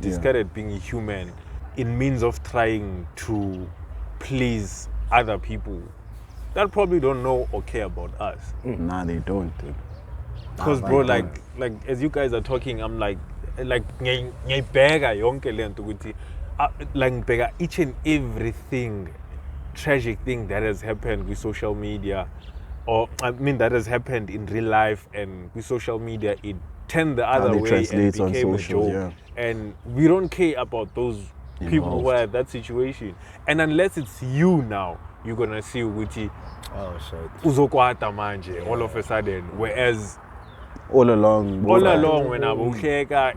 discarded being human in means of trying to please other people that probably don't know or care about us. Nah, they don't, dude. Because bro, like as you guys are talking, I'm like ngiyayibheka yonke lento ukuthi like ngibheka each and everything tragic thing that has happened with social media, or I mean that has happened in real life, and with social media it turned the other way and became a joke. And we don't care about those people who are at that situation. And unless it's you now, you're gonna see ukuthi uzokwata manje all of a sudden, whereas all along when I was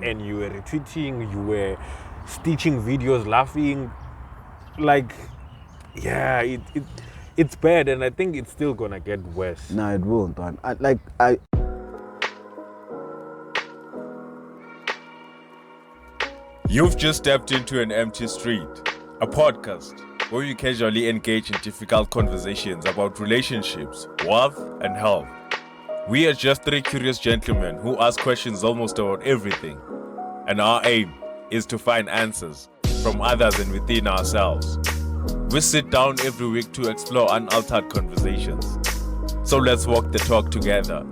and you were retweeting, you were stitching videos, laughing, like it's bad, and I think it's still gonna get worse. No, it won't, man. You've just stepped into An Empty Street, a podcast where you casually engage in difficult conversations about relationships, wealth, and health. We are just three curious gentlemen who ask questions almost about everything, and our aim is to find answers from others and within ourselves. We sit down every week to explore unaltered conversations. So let's walk the talk together,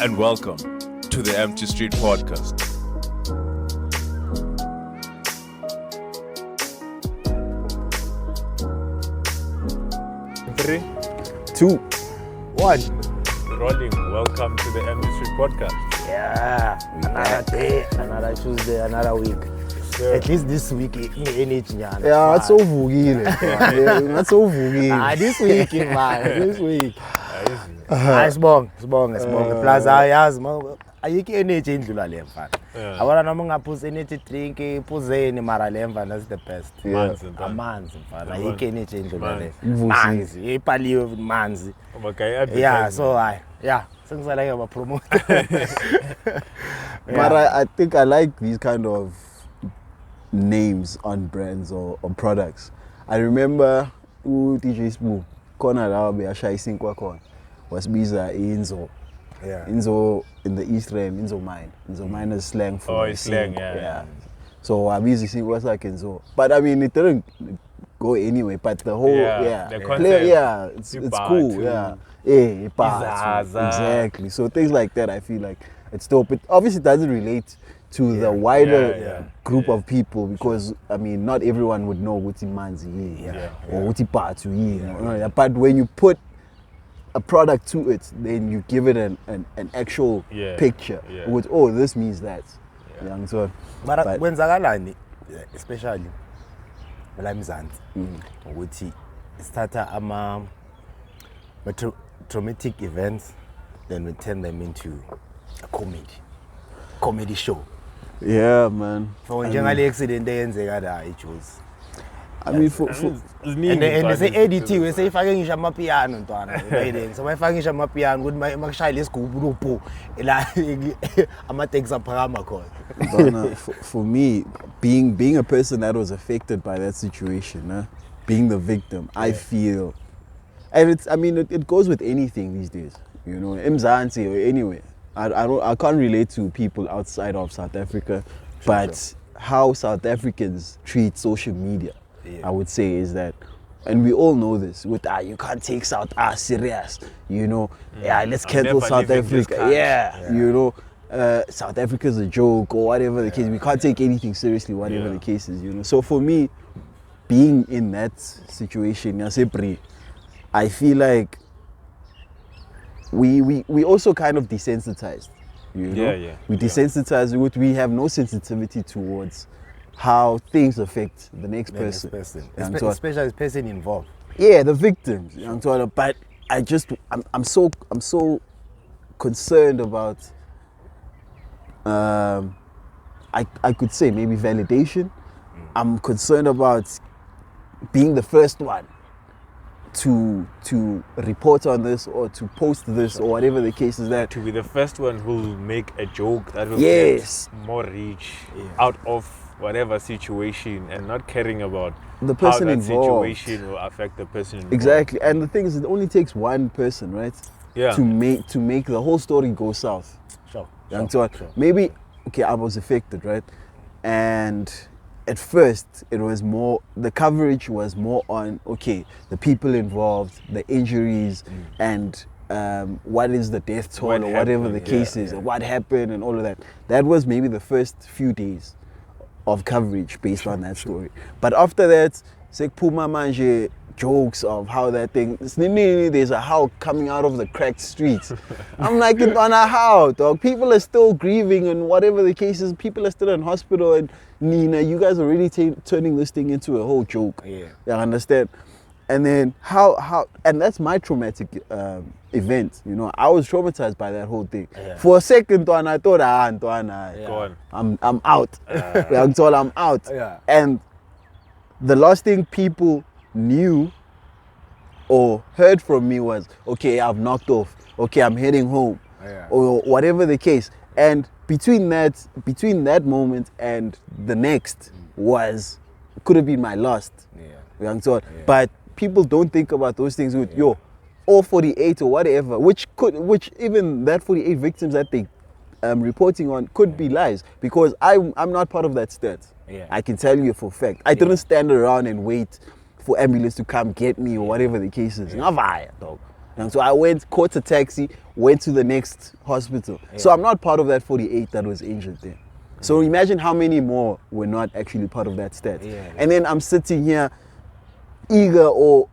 and welcome to the Empty Street Podcast. 3, 2, 1. Rolling. Welcome to the Empty Street Podcast. Yeah, another day, another Tuesday, another week. Yeah. At least this week, energy. Yeah, that's so vugile. That's so vugile. This week, man. This week. Sibonge. Plus ayazi ayikho energy endlula le mfana. Abona noma ngaphuza energy drink, iphuzeni mara le mfana that's the best. Amanzi mfana. Ayikho energy endlula le. Manzi, ipaliwe manzi. Yeah, so sengisala ke ba promote. But I think I like these kind of names on brands or on products. I remember DJ Spoo khona la beyashayisa inkwakhona wasibiza Inzo. Yeah. Inzo in the East Rand, Inzo mine. Inzo mine is slang for slang, yeah. So wabizi was like Inzo. But I mean it didn't go anyway, but the whole the concept, it's cool, exactly. So things like that I feel like it's dope. It obviously doesn't relate to the wider group of people, because I mean not everyone would know what Manzi or what Patu. But when you put a product to it, then you give it an actual picture with this means that. So but kwenzakalani especially la Mzansi ukuthi starta traumatic events, then we turn them into a comedy show. Yeah, man. For njengale accident eyenzeka la eJozi. I mean for and they say edit we say ifake ngisho amapiano ntwana bayideni so bayifake ngisho amapiano ukuthi makushaya lesigubhu lopho la ama-takes aphakama khona. For me, being a person that was affected by that situation, being the victim, I feel, and it goes with anything these days, Mzansi or anywhere. I can't relate to people outside of South Africa, but how South Africans treat social media, I would say, is that, and we all know this, with you can't take South serious, let's cancel South Africa, South Africa's a joke or whatever the case. We can't take anything seriously, whatever the case is, So for me, being in that situation, I feel like we also kind of desensitized, we desensitized. We have no sensitivity towards how things affect the next person. Especially the person involved. Yeah, the victims. But I'm so concerned about I could say maybe validation. I'm concerned about being the first one to report on this or to post this or whatever the case is. That to be the first one who will make a joke that will get more reach out of whatever situation, and not caring about the person how that involved. situation will affect the person involved. Exactly. And the thing is, it only takes one person, right? To make the whole story go south. Sure. Maybe I was affected, right? And at first it was more, the coverage was more on, okay, the people involved, the injuries, and what is the death toll What or whatever the happened, case is, and what happened and all of that. That was maybe the first few days of coverage based on that story. But after that, sekphuma manje jokes of how that thing, there's a how coming out of the cracked streets. I'm like, on a how, dog? People are still grieving and whatever the case is, people are still in hospital, and Nina, you guys are really turning this thing into a whole joke. Yeah. You understand? And then how, and that's my traumatic event, you know. I was traumatized by that whole thing. Yeah. For a second, Tuana, I thought, Go on. I'm out. I'm told I'm out. Yeah. And the last thing people knew or heard from me was, okay, I've knocked off. Okay, I'm heading home. Yeah. Or whatever the case. And between that moment and the next could have been my last. Yeah. But people don't think about those things with all 48 or whatever, which even that 48 victims that they reporting on could be lies, because I'm not part of that stat. Yeah. I can tell you for a fact. I didn't stand around and wait for ambulance to come get me or whatever the case is. Dog. And so I caught a taxi, went to the next hospital. Yeah. So I'm not part of that 48 that was injured there. So imagine how many more were not actually part of that stat. Yeah. And then I'm sitting here eager or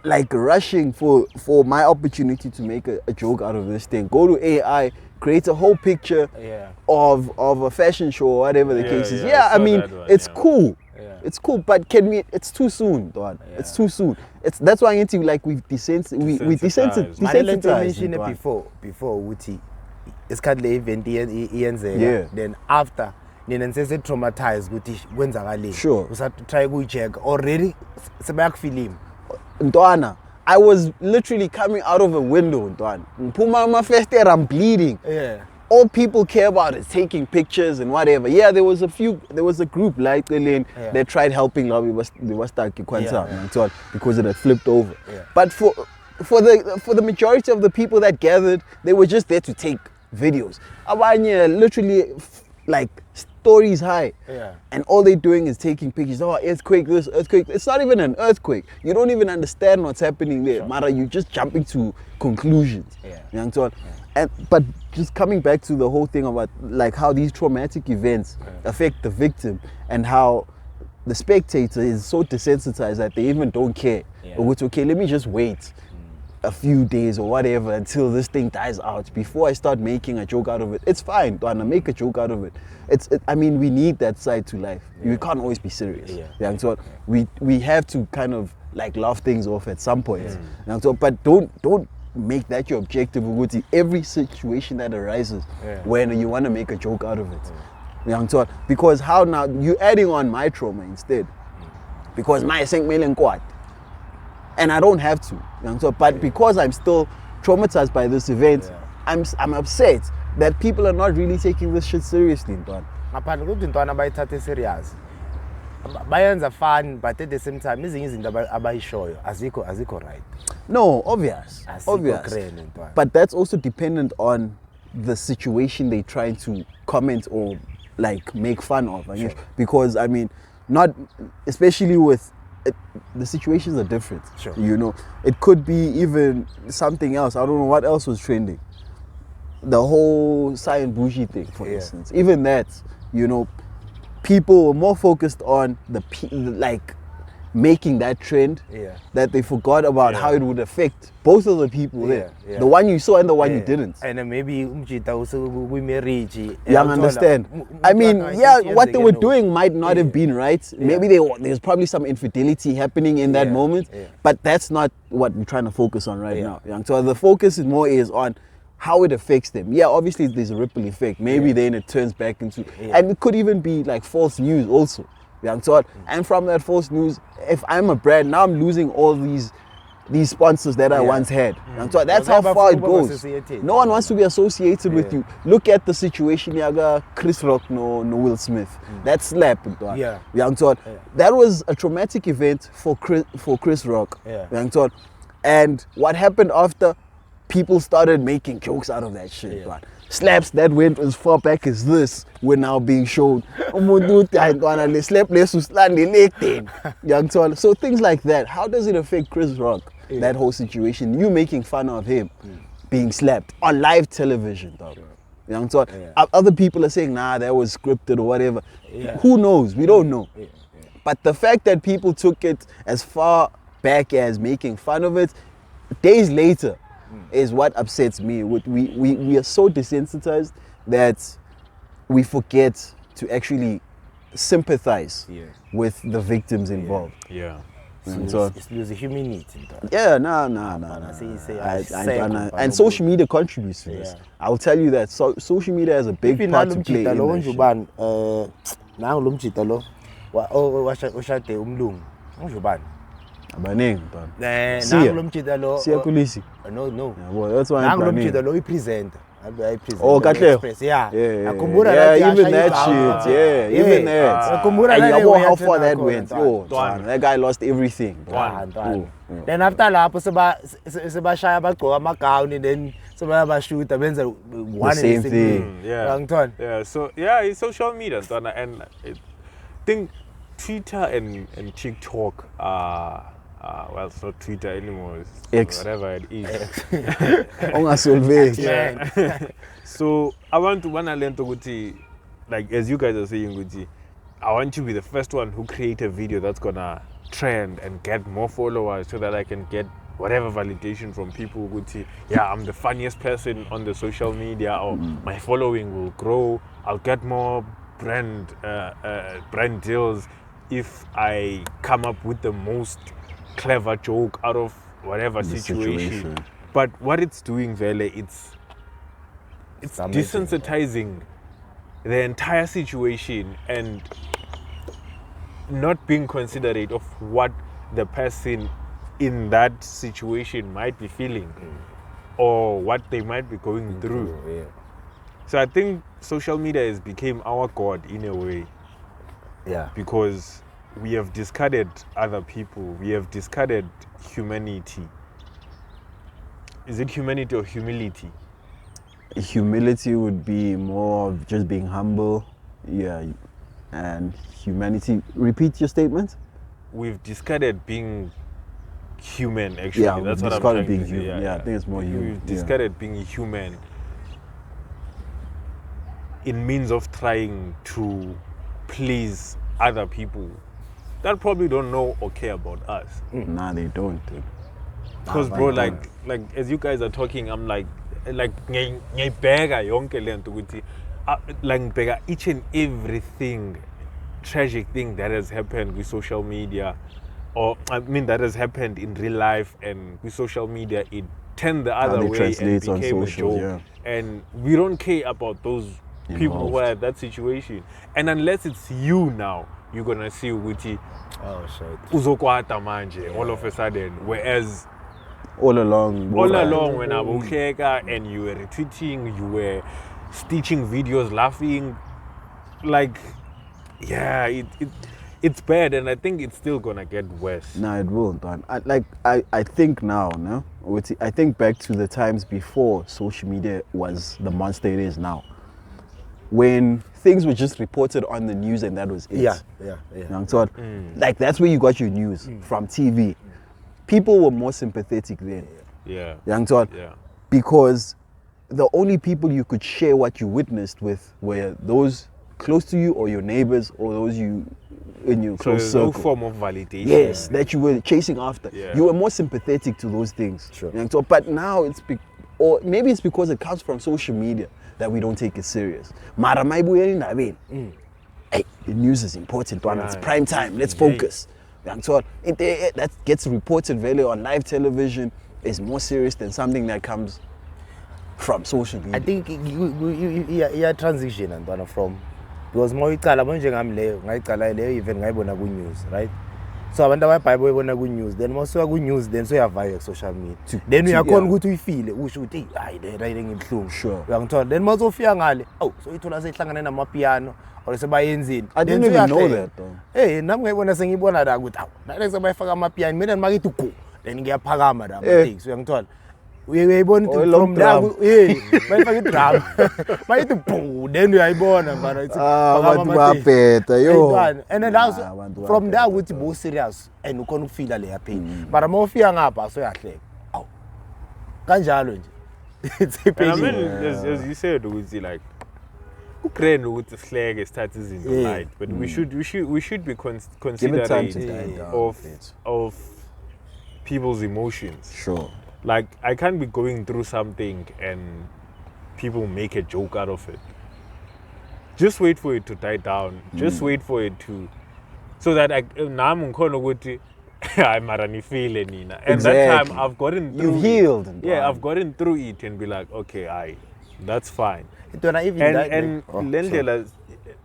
like rushing for my opportunity to make a joke out of this thing. Go to AI, create a whole picture of a fashion show or whatever the case is. I I saw mean, that one, it's cool. Yeah. It's cool, but it's too soon, Don. Yeah. It's too soon. That's why I think like we've desensitized. Desensitized. I mentioned it before Uti. Isikhathi le event iyenzeka, Yeah. then after nina nisese traumatized ukuthi kwenzakaleni. Sure. Usatry ukuyicheck already sebayakufilm. Ntwana, I was literally coming out of a window, Ntwana. Mpuma mafester, I'm bleeding. Yeah. All people care about is taking pictures and whatever. Yeah, there was a group like the lane that tried helping Lobby Kwanzaa because it had flipped over. Yeah. But for the majority of the people that gathered, they were just there to take videos. Abanye literally like stories high. Yeah. And all they're doing is taking pictures. Oh, earthquake, this, earthquake. It's not even an earthquake. You don't even understand what's happening there. Mara, you're just jumping to conclusions. Yeah. But just coming back to the whole thing about like how these traumatic events affect the victim and how the spectator is so desensitized that they even don't care. Yeah. Or it's okay, let me just wait a few days or whatever until this thing dies out before I start making a joke out of it. It's fine, Dwana, make a joke out of it. I mean, we need that side to life. You can't always be serious. So we have to kind of like laugh things off at some point. But don't make that your objective. Every situation that arises when you want to make a joke out of it. Because how now you're adding on my trauma instead. Because my million quad. And I don't have to. But because I'm still traumatized by this event, I'm upset that people are not really taking this shit seriously. Ngaphandle ukuthi intwana bayithathe serious. Bayenza fun, but at the same time izinto abayishoyo azikho right. No, obvious. But that's also dependent on the situation they're trying to comment or like make fun of. Sure. Because I mean, not especially with the situations are different. Sure. You know, it could be even something else. I don't know what else was trending. The whole Cyan Bougie thing, for instance. Even that, you know, people were more focused on like making that trend that they forgot about how it would affect both of the people there. The one you saw and the one you didn't. And then maybe marriage. You understand? I mean, what they were doing might not have been right. Maybe there's probably some infidelity happening in that moment, but that's not what we're trying to focus on right now. So the focus is more on how it affects them. Yeah, obviously there's a ripple effect. Maybe then it turns back into, and it could even be like false news also. And from that false news, if I'm a brand, now I'm losing all these sponsors that I once had. So that's how far it goes. No one wants to be associated with you. Look at the situation, Yaga, Chris Rock, no Will Smith. That slap. That was a traumatic event for Chris Rock. And what happened after people started making jokes out of that shit, but slaps that went as far back as this were now being shown. So things like that, how does it affect Chris Rock, that whole situation? You making fun of him being slapped on live television, dog. Other people are saying, nah, that was scripted or whatever. Who knows? We don't know. But the fact that people took it as far back as making fun of it, days later, is what upsets me. We are so desensitized that we forget to actually sympathize with the victims involved. It's losing humanity. And social media contributes to this. I will tell you that social media has a big part to play in that shit. Abaningi mntwana. Siya kulisi. No. Yeah, that's why I'm lo presenter. Oh, Katlego. Yeah. Even that shit. Even that. And how far that went. That guy lost everything. Then after lapho sebashaya bagqoka amagawuni then sebashoot benza one same thing. Yeah. So it's social media, and I think Twitter and TikTok are well, it's not Twitter anymore. It's whatever it is. So I want to learn to like as you guys are saying, I want to be the first one who create a video that's gonna trend and get more followers so that I can get whatever validation from people who say, yeah, I'm the funniest person on the social media, or my following will grow. I'll get more brand deals if I come up with the most clever joke out of whatever situation. But what it's doing, Vele, it's desensitizing the entire situation and not being considerate of what the person in that situation might be feeling or what they might be going through. So I think social media has become our God in a way. Because we have discarded other people. We have discarded humanity. Is it humanity or humility? Humility would be more of just being humble. And humanity. Repeat your statement. We've discarded being human, actually. That's what I'm trying to say. Yeah, I think it's more human. We've discarded being human in means of trying to please other people that probably don't know or care about us. Nah, they don't. Because bro, like as you guys are talking, I'm like ngiyibheka yonke lento ukuthi like ngibheka each and everything tragic thing that has happened with social media, or I mean that has happened in real life, and with social media it turned the other way and became a joke. And we don't care about those people who are at that situation. And unless it's you now, you're gonna see ukuthi uzokwata manje all of a sudden, whereas all along when I was and you were retweeting, you were stitching videos, laughing, like it's bad, and I think it's still gonna get worse. No, it won't. I think now, no? I think back to the times before social media was the monster it is now. When things were just reported on the news and that was it. Like that's where you got your news from TV. People were more sympathetic then. Because the only people you could share what you witnessed with were those close to you or your neighbors or those you in your close circle. No form of validation. Yes, that you were chasing after. You were more sympathetic to those things. But now or maybe it's because it comes from social media that we don't take it serious. Hey, the news is important, one. It's prime time. Let's focus. That gets reported value on live television is more serious than something that comes from social media. I think you transition and from, because more even good news, right? So when the Bible good news, then most good news, then so you have via social media. Then we are going to feel we should think they're writing in flow. Sure. Then most of you so it was a piano. I didn't even know that though. Hey, now when I say you want to go out, that is my piano, then get Pagama. So uyayibona Oh, long from there drum. bayifaka idrum bayithi boo then uyayibona mfana ithi abantu babheda yo. and then also abantu from there babheda, ukuthi bo serious and ukhona ukufeel leya pain but uma ufika ngapha soyahleka awu kanjalo nje it's a And I pain mean, as you said, ukuthi like, ukrend ukuthi sihleke sithathe izinto light, but we should be Give it time considerate to die down. of people's emotions. Sure. Like, I can't be going through something and people make a joke out of it. Just wait for it to die down. Just wait for it to, so that nami ngikhona ukuthi hayi mara nifile nina. And that Exactly. time I've gotten through You've it. healed. Yeah, I've gotten through it and be like, okay, that's fine. Itona even And that and oh, le sorry. ndlela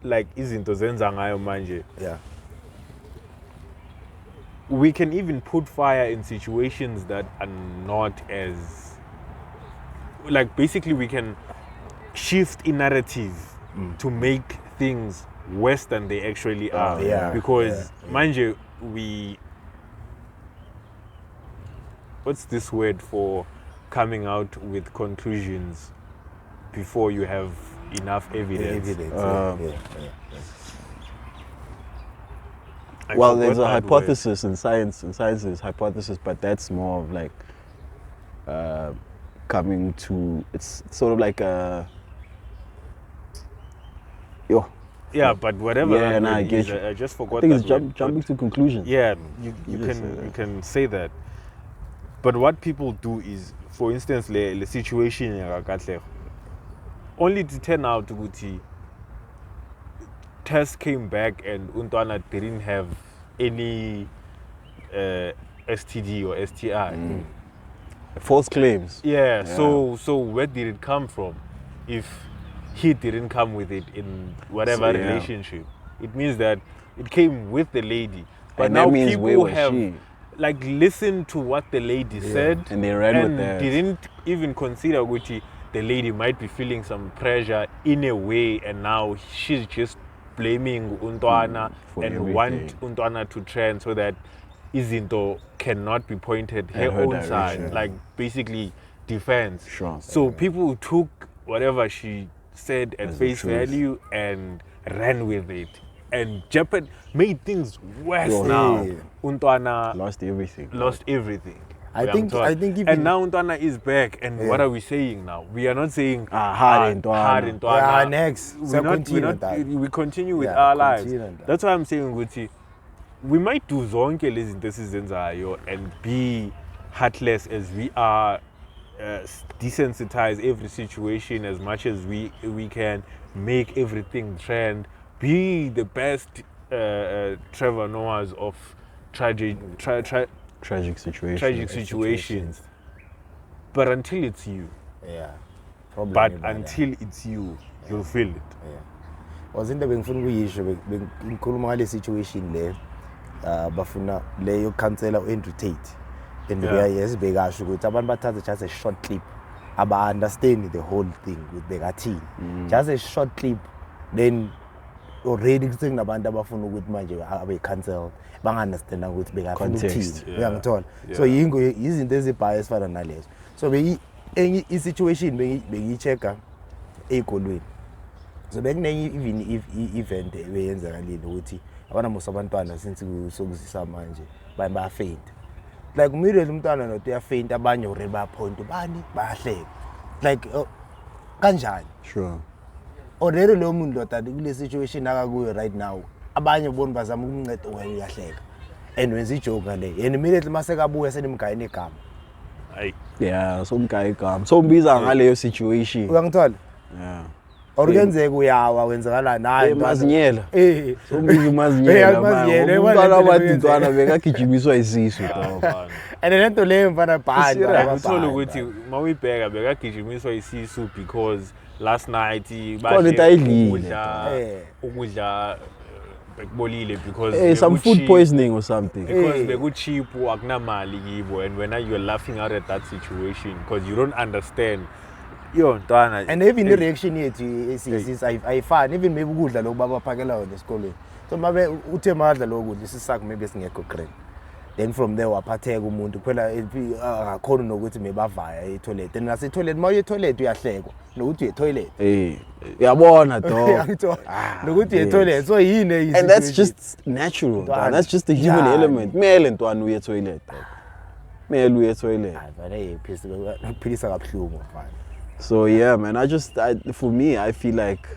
like izinto zenza ngayo manje, yeah we can even put fire in situations that are not as, like, basically we can shift in narrative to make things worse than they actually are. yeah, Because manje what's this word for coming out with conclusions before you have enough evidence? I Well, forgot there's a that word. hypothesis in science. In science, there's hypothesis, but that's more of like coming to. It's sort of like a. Yo. Yeah, but whatever. Yeah, that nah, I word get is, you. I just I forgot think that it's word, jumping but to conclusions. yeah, you just say you that. can say that. But what people do is, for instance, the situation in only to turn out ukuthi test came back and Untwana didn't have any STD or STI. False claims. Yeah, so where did it come from? If he didn't come with it in whatever So, yeah. relationship, it means that it came with the lady. But And now that means people where was have she? like listened to what the lady said And they ran with and that. didn't even consider Gucci the lady might be feeling some pressure in a way, and now she's just blaming Untwana for and everything. want Untwana to trend so that Izinto cannot be pointed her her own direction. side, like basically defense. Sure. So people took whatever she said at As the face truth. value and ran with it, and made things worse Yo, now. yeah. Untwana Lost everything. lost everything. I think even And now Untwana is back, and what are we saying now? We are not saying hard Ntwana. hard Untwana. Yeah, next. We're So not, continue we're with not, that. we continue with Yeah, our lives. continue with that. That's why I'm saying, Gucci, we might do zonke lezi zinto esizenzayo and be heartless as we are, desensitize every situation as much as we can, make everything trend, be the best Trevor Noahs of tragic situations. But until it's you, yeah problem but about that. until it's you, you'll feel it. was into bengifuna ukuyisho bengikhuluma ngale situation le bafuna leyo cancela uAndrew Tate and bekasho ukuthi abantu bathatha just a short clip aba understand the whole thing with bekathini just a short clip then already sekunabantu abafuna ukuthi manje abe cancel bangaunderstand ukuthi bekafuna Context, ukuthini uyangithola so izinto ezibias ezifana nalezo so enye i-situation bengiyichecka ezikolweni so bekunenye even event ebeyenzakalile ukuthi abanamusa abantwana since sokuzisa manje bayafaint like immediately umntwana noto uyafaint abanye already bayapoint bani bayahleka like kanjani Sure. already lo muntu ndoda kule situation akakuyo right now abanye bona bazama ukunceda wena uyahleka and wenza ijoke ngale and immediately masekabuya senimgayini igama Ayi. Yeah, somguy igama. Sombiza ngaleyo situation. uyangithola Yeah. or kuyenzeka uyawa wenzakala naye Mazinyela. eh Sombiza umazinyela. Mazinyela, Umntwana yabona wathi lento Ntwana bekagijimiswa isisu. and lento leyo mfana bhanda Uthole ukuthi mawuyibheka bekagijimiswa isisu because last night Khona into ayidlile. ukudla bekubolile because Some food beku-cheap, poisoning or something. because beku-cheap akunamali kibo, and when you're laughing out at that situation because you don't understand yo Ntwana, and even the reaction yethu ayifani even maybe ukudla lokho babaphakela wona esikolweni so mabe uthe madla lokudla isisakho maybe singekho green then from there waphatheka umuntu kuphela akakhona nokuthi mebavaya e-toilet then nase toilet maye e-toilet uyahlekwa nokuthi e-toilet uyabona dog nokuthi e-toilet so yini and that's just natural that's just the human element kumele ntwana uye e-toilet kumele uye e-toilet vale philisa kabuhlungu mfana. So yeah man, for me I feel like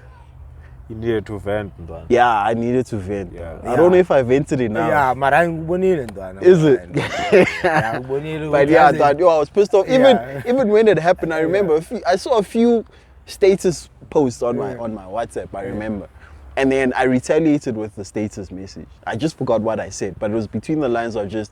you needed to vent, man. Yeah, I needed to vent. Yeah. I don't know if I vented enough. Yeah, mara ngibonile ntwana. Is it? Yeah, ngibonile. But yeah, I was pissed off. Even when it happened, I remember I saw a few status posts on my WhatsApp. I remember, and then I retaliated with the status message. I just forgot what I said, but it was between the lines of just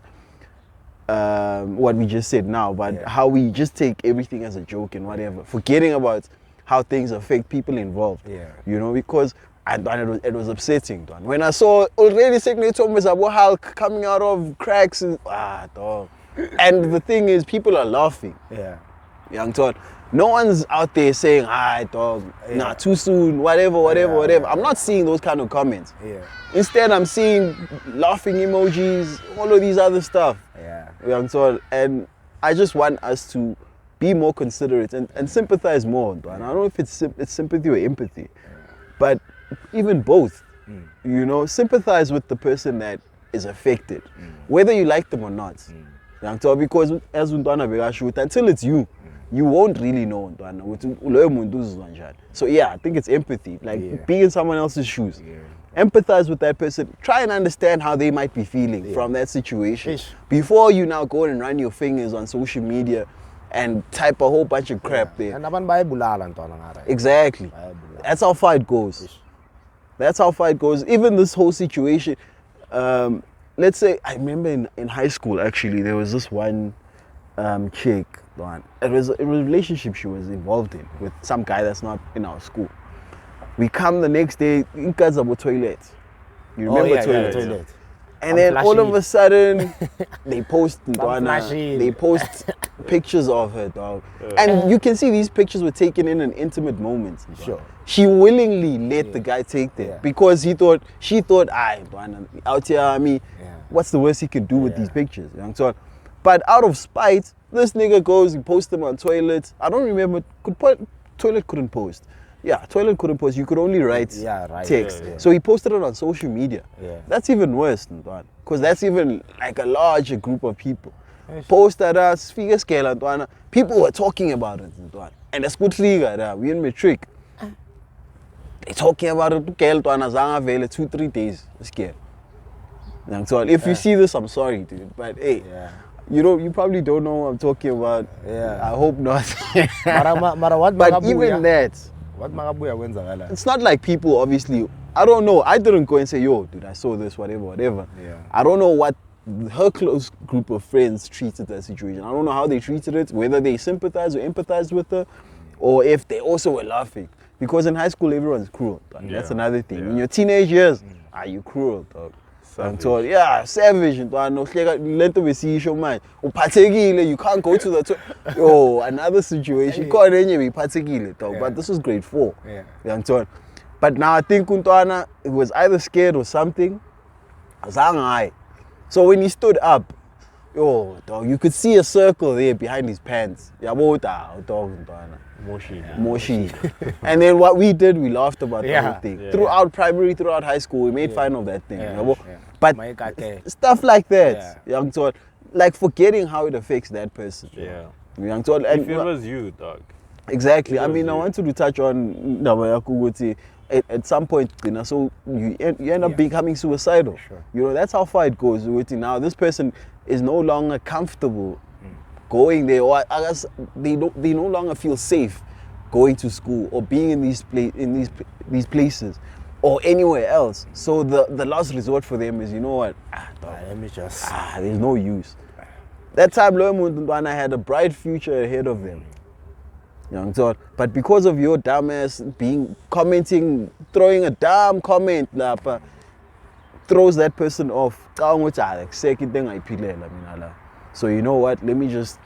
what we just said now, but how we just take everything as a joke and whatever, forgetting about how things affect people involved. Yeah. You know, because it was upsetting. When I saw already Signature Thomas about Hulk coming out of cracks, dog. And the thing is, people are laughing. Yeah. Young Todd. No one's out there saying, dog, nah, too soon, whatever. I'm not seeing those kind of comments. Yeah. Instead, I'm seeing laughing emojis, all of these other stuff. Yeah. Young Todd. And I just want us to be more considerate and sympathize more. And I don't know if it's sympathy or empathy, but even both. You know, sympathize with the person that is affected, whether you like them or not. Because as until it's you, you won't really know. So yeah, I think it's empathy, like being in someone else's shoes. Empathize with that person. Try and understand how they might be feeling from that situation before you now go and run your fingers on social media and type a whole bunch of crap there. Exactly. That's how far it goes. That's how far it goes. Even this whole situation, let's say, I remember in high school, actually, there was this one chick. It was a relationship she was involved in with some guy that's not in our school. We come the next day, in Nceba toilet. You remember toilet? And then all of a sudden, they post pictures of her, dog. And you can see these pictures were taken in an intimate moment. Sure. She willingly let the guy take them because she thought, out here, I mean, what's the worst he could do with these pictures? You know what I'm saying? But out of spite, this nigga goes, he posts them on toilets. I don't remember, toilet couldn't post. Yeah, toilet couldn't post. You could only write text. So he posted it on social media. That's even worse, because that's even like a larger group of people. Posted us, figure scale, people were talking about it, and that's good. We in matric. They're talking about it. 2-3 days. Scared. So if you see this, I'm sorry, dude. But hey, you probably don't know what I'm talking about. I hope not. But even that. It's not like people, obviously, I don't know. I didn't go and say, yo, dude, I saw this, whatever. I don't know what her close group of friends treated that situation. I don't know how they treated it, whether they sympathized or empathized with her, or if they also were laughing. Because in high school, everyone's cruel. That's another thing. In your teenage years, are you cruel, dog? Savage. Savage. You can't go to the another situation. But this was grade 4. But now I think Untwana was either scared or something. So when he stood up, dog, you could see a circle there behind his pants. Moshi. And then what we did, we laughed about the whole thing. Throughout primary, throughout high school, we made fun of that thing. But stuff like that, young Todd, like forgetting how it affects that person. Young Todd, and if it was you, dog. Exactly. I mean, I wanted to touch on at some point, so you end up becoming suicidal. You know, that's how far it goes. Now, this person is no longer comfortable going there, or I guess they no longer feel safe going to school or being in these places or anywhere else. So the last resort for them is, you know what? Let me just. There's no use. That time, Loemundwana had a bright future ahead of them. Young Todd. But because of your dumbass commenting, throwing a damn comment, throws that person off. So you know what? Let me just.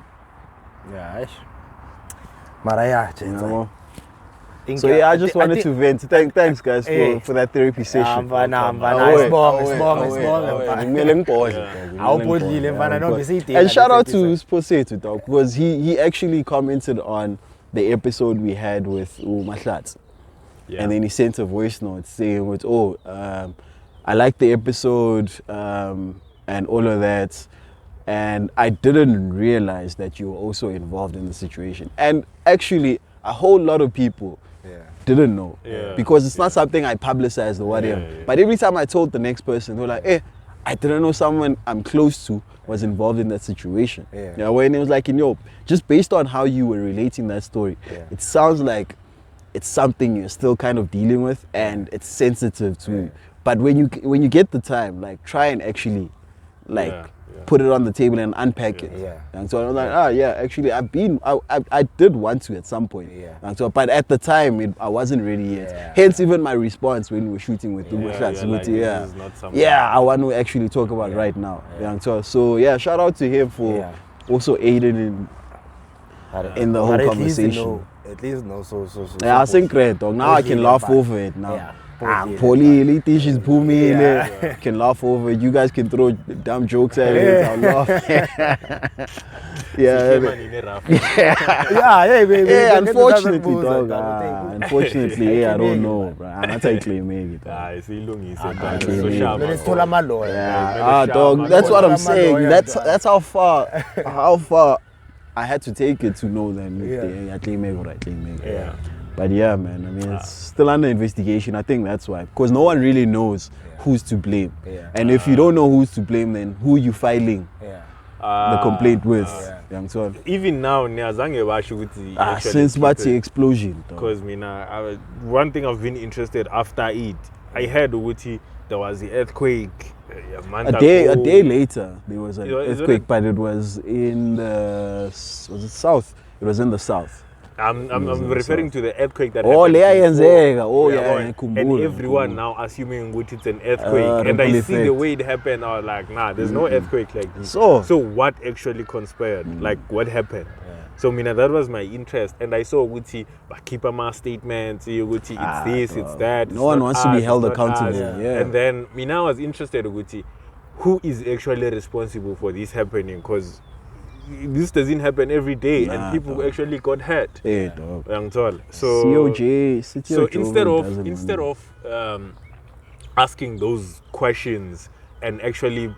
So yeah, I just wanted to vent. Thanks guys for that therapy session. And shout out to Sposetu dog, because he actually commented on the episode we had with Mahlatz. Yeah. And then he sent a voice note saying, I liked the episode and all of that. And I didn't realize that you were also involved in the situation. And actually, a whole lot of people didn't know. Because it's not something I publicized or whatever. But every time I told the next person, they were like, hey, I didn't know someone I'm close to was involved in that situation. When it was like, just based on how you were relating that story, it sounds like it's something you're still kind of dealing with and it's sensitive to. But when you get the time, like try and actually put it on the table and unpack it. And so I was like, actually I did want to at some point. And so, but at the time I wasn't ready yet. Hence even my response when we were shooting with I want to actually talk about right now. So shout out to him for also aiding in the whole conversation. At least no so. I think great dog. Now I can laugh over it now. Polly, she's booming. Can laugh over it. You guys can throw dumb jokes at it. I'll laugh. Unfortunately, dog. Unfortunately, I don't know, bro. I'm not actually make it. Dog. That's what I'm saying. That's how far I had to take it to know that. But yeah, man, I mean, it's still under investigation. I think that's why. Because no one really knows who's to blame. And if you don't know who's to blame, then who are you filing the complaint with? Even now, since the explosion. Because one thing I've been interested after it, I heard there was the earthquake. A day later, there was an earthquake, but it was in the south. It was in the south. I'm referring to the earthquake that happened and everyone now assuming it's an earthquake. And I see the way it happened, I was like, nah, there's no earthquake like this. So what actually conspired? Like, what happened? So that was my interest. And I saw Wuti keep my statements, it's this, it's that. No one wants to be held accountable. And then I was interested in who is actually responsible for this happening, because this doesn't happen every day, and people actually got hurt. So instead of asking those questions and actually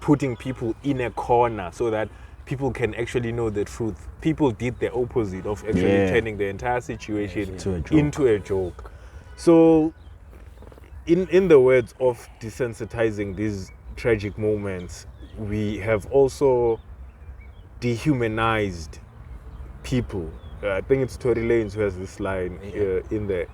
putting people in a corner so that people can actually know the truth, people did the opposite of actually turning the entire situation into a joke. So in the words of desensitizing these tragic moments, we have also dehumanized people. I think it's Tory Lanez who has this line in the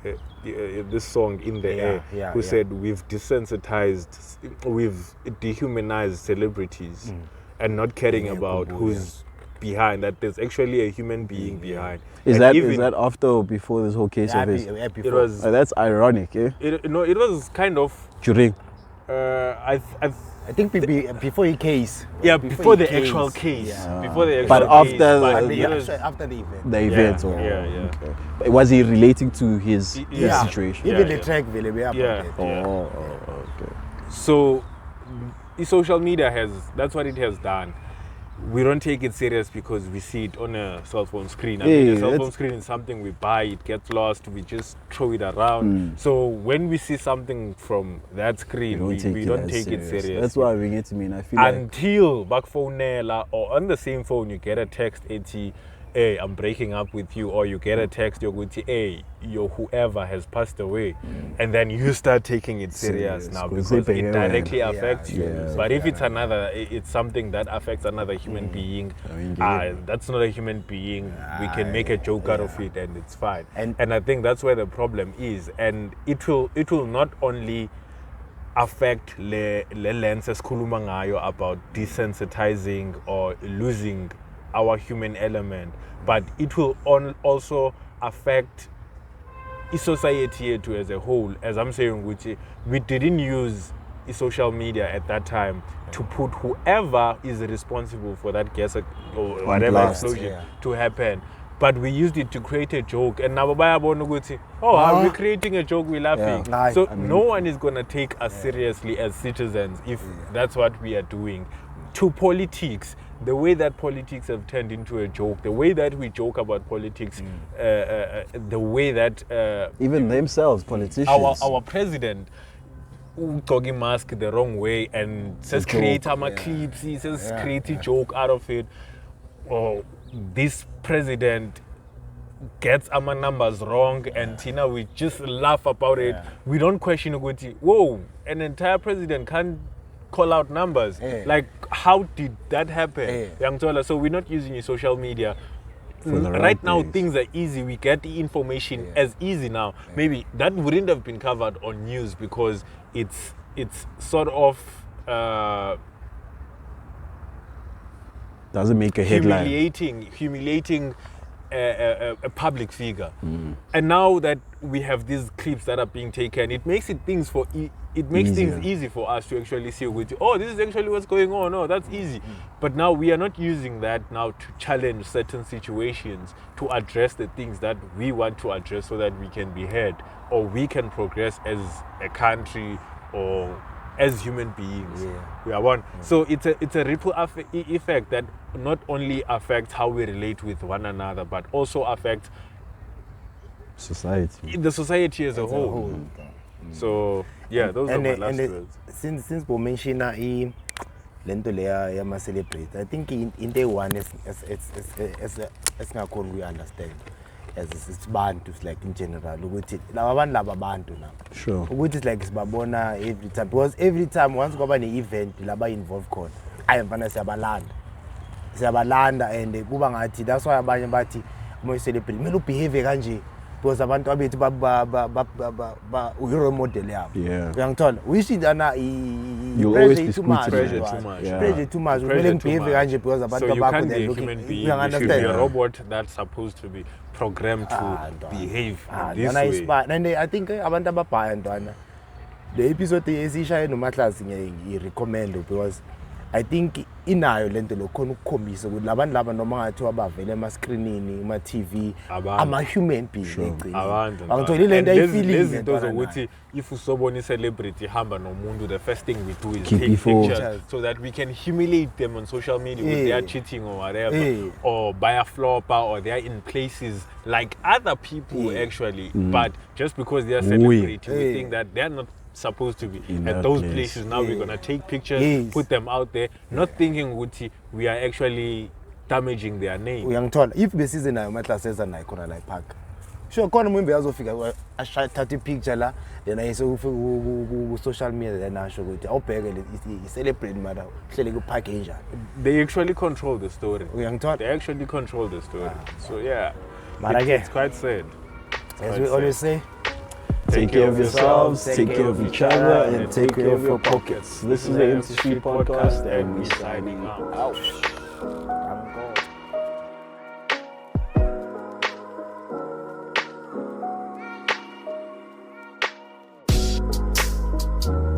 this song "In the Air," who said we've desensitized, we've dehumanized celebrities, and not caring about who's behind. That there's actually a human being behind. Is that after or before this whole case of his? It was. That's ironic, eh? It was kind of during. I think before the case. Yeah, before the actual case. Before the actual but case. After the event. The event. Okay. Was he relating to his situation? Even the track will be up. Okay. So, social media that's what it has done. We don't take it serious because we see it on a cell phone screen. A cell phone screen is something we buy, it gets lost, we just throw it around. So when we see something from that screen, we don't take it serious. That's why we get to mean. I feel until back phone or on the same phone you get a text, hey, I'm breaking up with you, or you get a text, you're going to, hey, your whoever has passed away, and then you start taking it serious now because it directly affects you. But if it's something that affects another human being, that's not a human being. We can make a joke out of it, and it's fine. And I think that's where the problem is, and it will not only affect le lens esikhuluma ngayo about desensitizing or losing our human element, but it will also affect society as a whole. As I'm saying, we didn't use social media at that time to put whoever is responsible for that gas or whatever explosion to happen. but we used it to create a joke. And now are we creating a joke, we're laughing. Yeah. So no one is going to take us seriously as citizens if that's what we are doing. To politics, the way that politics have turned into a joke, the way that we joke about politics, the way that Even themselves, politicians. our president talking mask the wrong way and says create clips, he says create a joke out of it. Or this president gets our numbers wrong and Tina, we just laugh about it. We don't question it. Whoa, an entire president can't call out numbers. Like, how did that happen? So we're not using social media. Right now, things are easy. We get the information as easy now. Maybe that wouldn't have been covered on news because it's sort of doesn't make a headline. Humiliating a public figure. And now that we have these clips that are being taken, it makes things easy for us to actually see, oh, this is actually what's going on. Oh, that's easy. But now we are not using that now to challenge certain situations, to address the things that we want to address so that we can be heard or we can progress as a country or as human beings. We are one. So it's a ripple effect that not only affects how we relate with one another, but also affects society. The society as a whole. So yeah, those are my last words. Since we mentioned lento leya yama celebrate, I think in day one it's not going we understand as it's bantu, like in general ukuthi laba bantu na sure ukuthi like sibabona every time, because every time once kwaba ne event laba involved khona ayemfana siyabalanda and kuba ngathi that's why abanye bathi uma celebrate kumele ubehave kanje because abantu abethu role model yabo. Uyangithola uyishindana pressure too much. Pressure too much. Kumele ngibehave kanje because abantu abakho they're looking. You should be a robot that's supposed to be programmed to behave this way. And I think abantu ababhaya ntwana the episode esishaye noMahlasi ngirecommend because I think inayo lento lokhona ukukhombisa ukuthi labantu laba noma ngathi abavele ema-screenini, ema-TV, ama-human being abantu. Angithola lento ayifeeling lezinto zokuthi if usobona i-celebrity ihamba nomuntu, the first thing we do is take pictures so that we can humiliate them on social media when they are cheating or whatever, or by a flopper, or they are in places like other people actually, but just because they are celebrity, we think that they are not supposed to be at those places. Now we're gonna take pictures, put them out there, not thinking we are actually damaging their name. Uyangithola if besizwe nayo mahlase nayo khona la park, sure khona umuntu uyazofika athatha ipicture la then ayise ku social media then asho ukuthi awubheke i-celebrate mara uhlele ku park enjani. They actually control the story. Uyangithola, they actually control the story. So yeah, it's quite sad. As we always say, take care of yourselves, take care of each other, and take care of your pockets. This is the MC Street Podcast, and we're signing out. I'm gone.